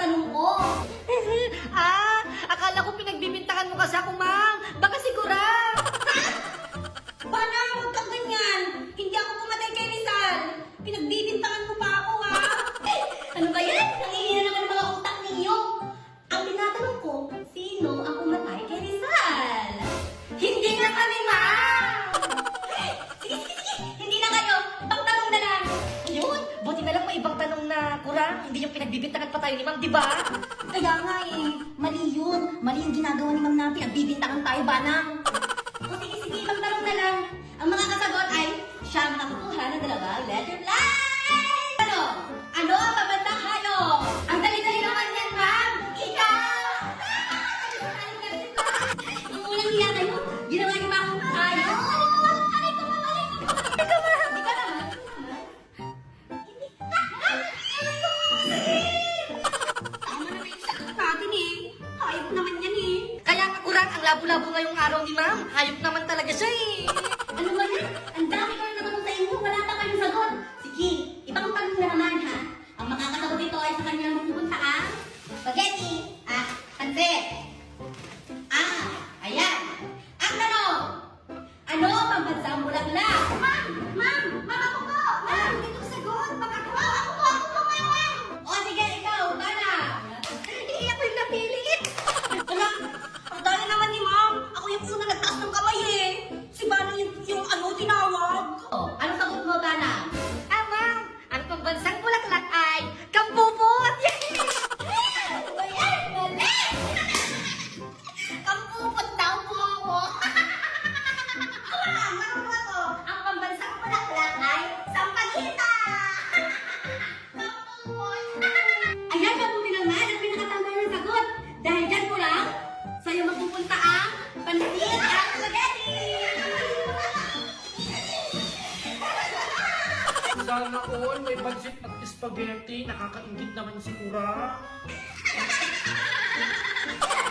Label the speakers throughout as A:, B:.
A: tanong ko.
B: Akala ko pinagbibintangan mo kasi ako, ma'am. Baka sigura.
A: Bana, huwag kang ganyan. Hindi ako pumatay kay Rizal. Pinagbibintangan mo pa ako, ha? Ano ba yan? Nangihina naman ang mga utak ninyo. Ang tinatanong ko, sino ang pumatay kay Rizal? Hindi nga kami, ma'am! Sige, sige, sige! Hindi na kayo! Ibang tanong na lang!
B: Ayun, buti na lang may ibang tanong na kurang. Hindi yung pinagbibintangan pa tayo ni ma'am, di ba?
A: Kaya nga eh, mali yun. Mali yung ginagawa ni Ma'am na pinagbibintangan tayo, banang. O sige, sige, ibang tanong na lang. Ang mga kasagot ay siya ang nakakuha ng dalawang letter line! Ano? Ano ang pabantang hayop? Ang dali-dali naman yan, ma'am! Ikaw! Ang unang hiya kayo, ginawa niyo ba akong hayop? Aray ko, ma'am! Aray ko! Ikaw, ma'am! Ikaw na! Tama na yung sagot natin eh. Hayop naman yan eh.
B: Kaya nga kurang, ang labo-labo ngayong araw ni ma'am. Hayop naman talaga siya eh.
A: Ano ba yan? Ang dami ko na naman sa inyo. Wala pa kayong sagot. Sige, ibang tanong na naman ha. Ang makakasagot dito ay sa kanya mapupunta ang spaghetti at pansit. Ayan. Ang tanong. Ano ang pambansang bulaklak? Ma'am! Ma'am! Ma'am ako po! Ma'am! Hindi ko sagot! Baka ako! Ako po, ma'am! O sige, ikaw, Dana! Hindi ako yung napili. Wala! Ang dali naman ni ma'am! Ako yung una nagtaas ng kamay eh! Si Bana yung ano, tinawag! Anong sagot mo, Dana?
B: Ma'am, ang pambansang bulaklak ay kampupot!
A: Ano ba yan? Mali! Kampupot daw po ako! Ma'am, ano ako? Ang pambansang bulaklak ay sampagita! Kampupot! Ayan, mabuti naman ang pinakatama ng sagot. Dahil dyan ko lang, sa'yo mapupunta ang pansit at spaghetti!
C: Sana all may pansit at spaghetti. Nakakaingit naman si Ura.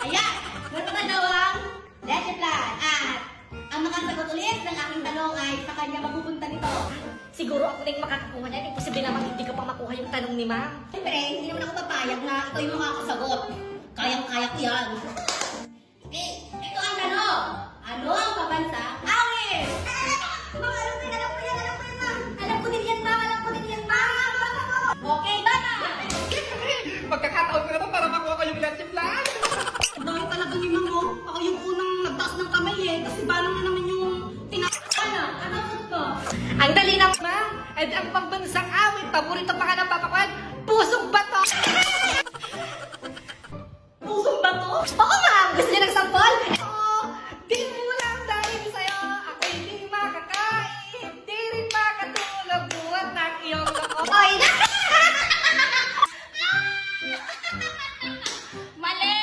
A: Ayan, nagpatandawang letter plan at ang makasagot ulit ng aking tanong ay sa kanya mapupunta nito.
B: Siguro ako na yung makakakuha niyan. Imposible naman hindi ko pa makuha yung tanong ni ma'am.
A: Siyempre, hindi naman ako papayag na ito yung makakasagot. Kayang-kaya ko yan. Okay, ito ang tanong. Ano ang pabansa? Awit! Ma'am, alam ko yan, alam ko yan, alam ko yan, ma'am. Alam ko din yan, ma'am, alam ko din yan, ma'am. Okay, bata!
C: Magkakataon ko naman para makuha ko yung letter plan.
A: Dahil talaga ni Ma'am, oh. Ako yung unang nagtaas ng kamay eh. Kasi balang na naman yung tinakana. Ano sagot ko?
B: Ang dali lang, ma'am. And ang pambansang awit, paborito pa ka ng papakuan, pusong bato!
A: Pusong ba to?
B: Oo, ma'am! Gusto niya ng sampol? Oo! Di mo lang dahil sa'yo, ako hindi makakain. Di rin makatulog buhat ng iyong loko.
A: Oy!
B: Mali!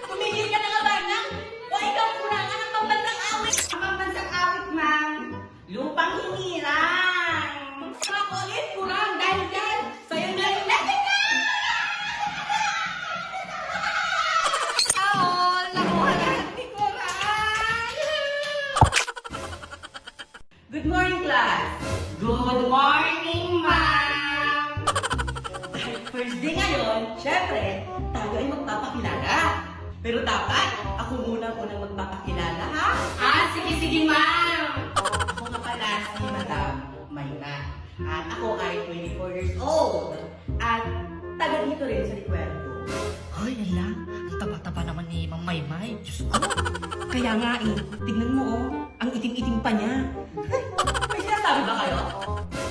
A: Tumigil ka na nga ba, Nang? O ikaw kurangan ng pambansang awit. Ang pambansang awit, ma'am. Lupang hinirang. Ako ulit, kurang. Dahil dyan, sa'yo na yung letter na!
B: Oo, nakuha natin ko rin.
A: Good morning, class. Good morning, ma'am. Dahil first day ngayon, syempre, tayo ay magpapakilala. Pero dapat, ako muna magpapakilala, ha? Sige, sige, ma'am. Ako nga pala si Madam Mayna. At ako ay 24 years old. At taga dito rin sa Recuerdo.
B: Hoy, Nila, ang taba-taba naman ni Mang Maymay. Diyos ko.
A: Kaya nga eh, tignan mo oh, ang itim-itim pa niya. May sinasabi ba kayo?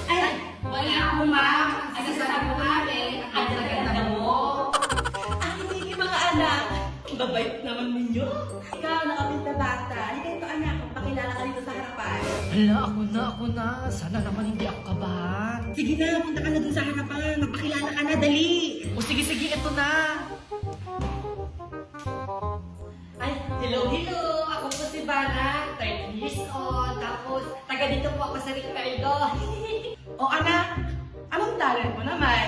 A: Ay, wala ako ma'am. Ang sinasabi ko namin, ang ganda mo. Hindi mga anak. Ang babait naman ninyo. Ikaw, nakapit na bata. Halika ito anak, pakilala ka dito sa harapan.
B: Hala, ako na. Sana naman hindi ako kabahan.
A: Sige na, punta ka na dun sa harapan. Magpakilala ka na, dali.
B: O sige, ito na.
A: Ay, hello.
B: Ako po si Bana, 30 years old. Tapos, taga dito po ako sa Ricardo.
A: O anak, anong talent mo naman?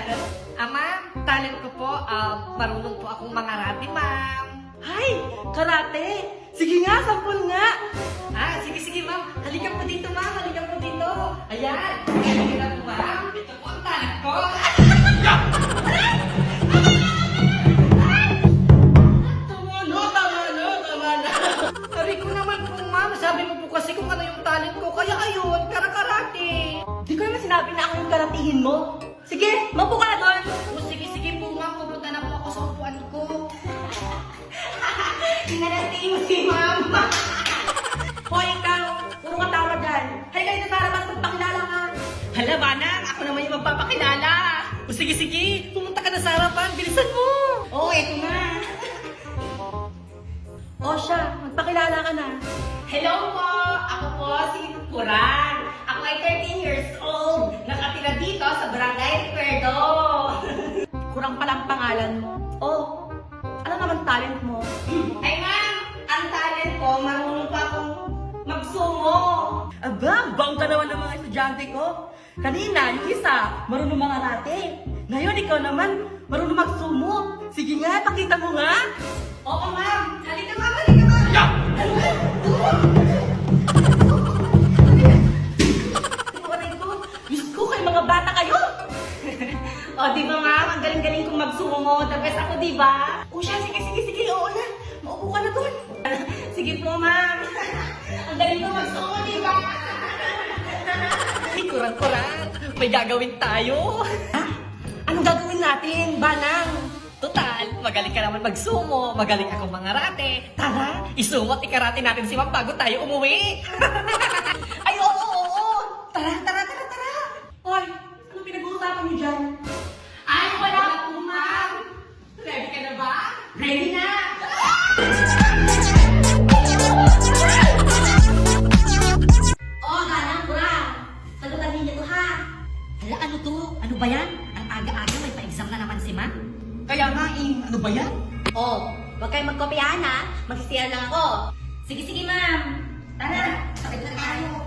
B: Ma'am, talent ko po, marunong po akong mangarati, ma'am.
A: Ay, karate. Sige nga, sampol nga.
B: Sige, ma'am. Halika po dito, ma'am. Halika po dito. Ayan. Halika po, ma'am. Ito po ang talent ko.
A: Pinarating si Mama. Hoy, ikaw! Puro ka tawa dyan. Halika dito sa harapan, magpakilala ka. Hala, Manang, ako naman yung magpapakilala. O sige, sige, pumunta ka na sa harapan, bilisan mo. Oo, eto na. O siya, magpakilala ka na. Hello po, ako po si Kuran. Ako ay 13 years old. Nakatira dito sa Barangay Ricardo. Kurang palang pangalan mo. Oh, ano naman talent mo? Ay ma'am, ang talent ko, marunong pa akong magsumo. Aba, bangga naman ng mga estudyante ko. Kanina, yung isa, marunong mga rate. Ngayon, ikaw naman, marunong magsumo. Sige nga, pakita mo nga. Oo ma'am, halika ma'am, halika ma'am. Aray ko, Diyos ko, kayo mga bata kayo. O, di ba ma'am, ang galing-galing kong magsumo. The best ako, di ba? O siya, sige, sige, sige, oo na. Maupo ka na doon. Sige po, ma'am. Ang galing kong magsumo, di ba? Ay, kurang-kurang. May gagawin tayo. Ha? Anong gagawin natin, Banang? Total, magaling ka naman magsumo, magaling ako mga rate. Tara, isumo at ikarate natin si Ma'am bago tayo umuwi. Ay, oo, oo. Tara, tara, tara, tara. Hoy, anong pinag-uusapan niyo dyan? Ay, wala po, Ma'am. Ready ka na ba? Ready na.
B: Oh, Manang, kurang. Sagutan ninyo to, ha? Hala, ano to? Ano ba yan? Ang aga-aga, may pa-exam na naman si Ma.
A: Kaya nga, ano ba yan?
B: Oh, huwag kayong magkopyahan, ha? Magsisiyan lang ako. Sige, sige, ma'am. Tara, sabit na tayo.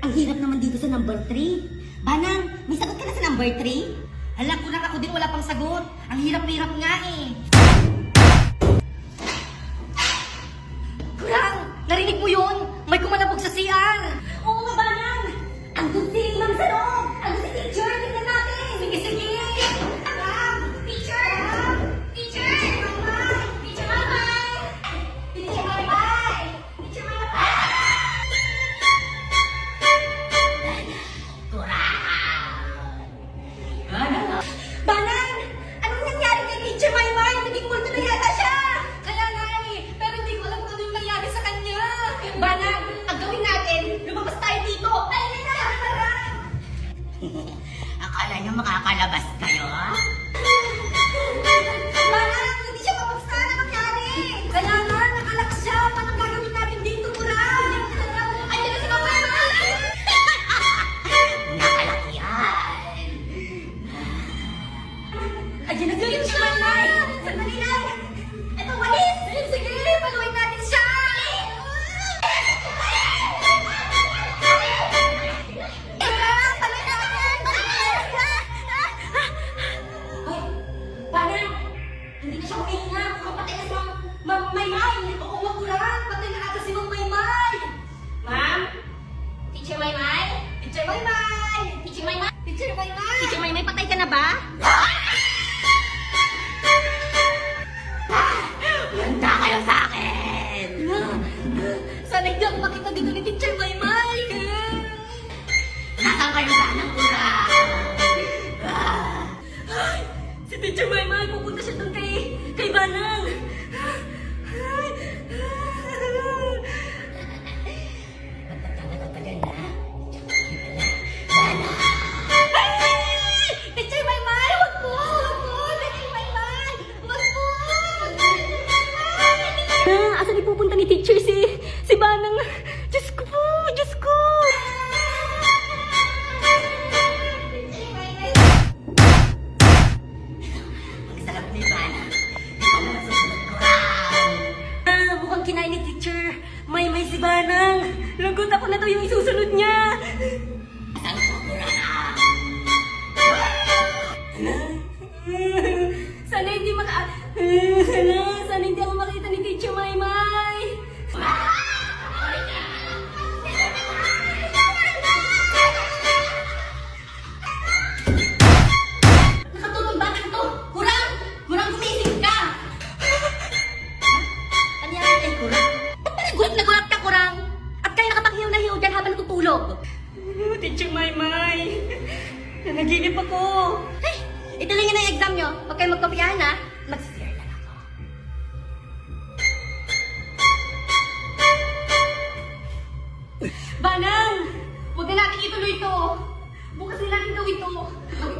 B: Ang hirap naman dito sa number 3. Banang, may sagot ka na sa number 3? Hala, kurang ako din, wala pang sagot. Ang hirap-hirap nga eh. Kurang, narinig mo yun? May kumalabog sa CR. Oo nga, Banang. Andun si Ma'am sa loob. Andun si teacher. Tingnan natin. Sige, sige. Ma'am, teacher. Teacher. Mama. Teacher, Mama. Teacher, Mama. Teacher, Mama. Banang! Anong nangyari kay Teacher Maymay? Naging multo na yata siya! Kaya nga eh, pero hindi ko alam kung ano yung nangyari sa kanya. Banang, ang gawin natin, lumabas tayo dito! Ay, na! Tara!
D: Akala niyo makakalabas kayo, ha?
B: Banang, hindi siya mabuksan! Ano nangyari? Kaya nga, nakalakas siya! Anong gagawin natin dito, Kurang? Ayun na si Mama!
D: Nakalakihan.
B: Ayun na si Teacher Maymay! Sandali lang! Ito, walis! Sige, paluin natin siya! Parang, hindi na siya mahinga. Kapatay na si Ma'am Maymay. Oo, wag kurang. Patay na ata si Ma'am Maymay.
A: Ma'am?
B: Teacher Maymay? Teacher Maymay! Teacher Maymay? Teacher Maymay!
D: Teacher Maymay, patay ka na ba? Handa kayo sa akin!
B: Sana hindi ako makita dito ni Teacher Maymay.
D: Nasaan kayo sa anong kurang?
B: Si Teacher Maymay, pupunta siya doon kay Banang.
D: Matagal na.
B: Teacher Maymay, wag po! Wag po! Teacher Maymay! Wag po! Asan ipupunta ni Teacher si Banang? Diyos ko po! Diyos ko!
D: Ang sarap ni Bana. Ikaw naman susunod kurang.
B: Mukhang kinain ni Teacher Maymay si Banang. Lagot ako na to yung isusunod niya.
D: Saan ko kurang?
B: Sana hindi sana hindi ako makita ni Teacher Maymay. Nakatulog ba to? Kurang! Kurang, gumising ka! Ano yan kay Kurang? Ba't parang gulat ka, Kurang? At kaya nakapaghiyaw na hiyaw dyan habang natutulog?
A: Teacher Maymay.
B: Nanaginip ako. Ay, ituloy niyo na yung exam niyo. Huwag kayong magkapiyahan ha. Mag-CR lang ako. Banang! Huwag na natin ituloy ito. Bukas na natin gawin ito. Huwag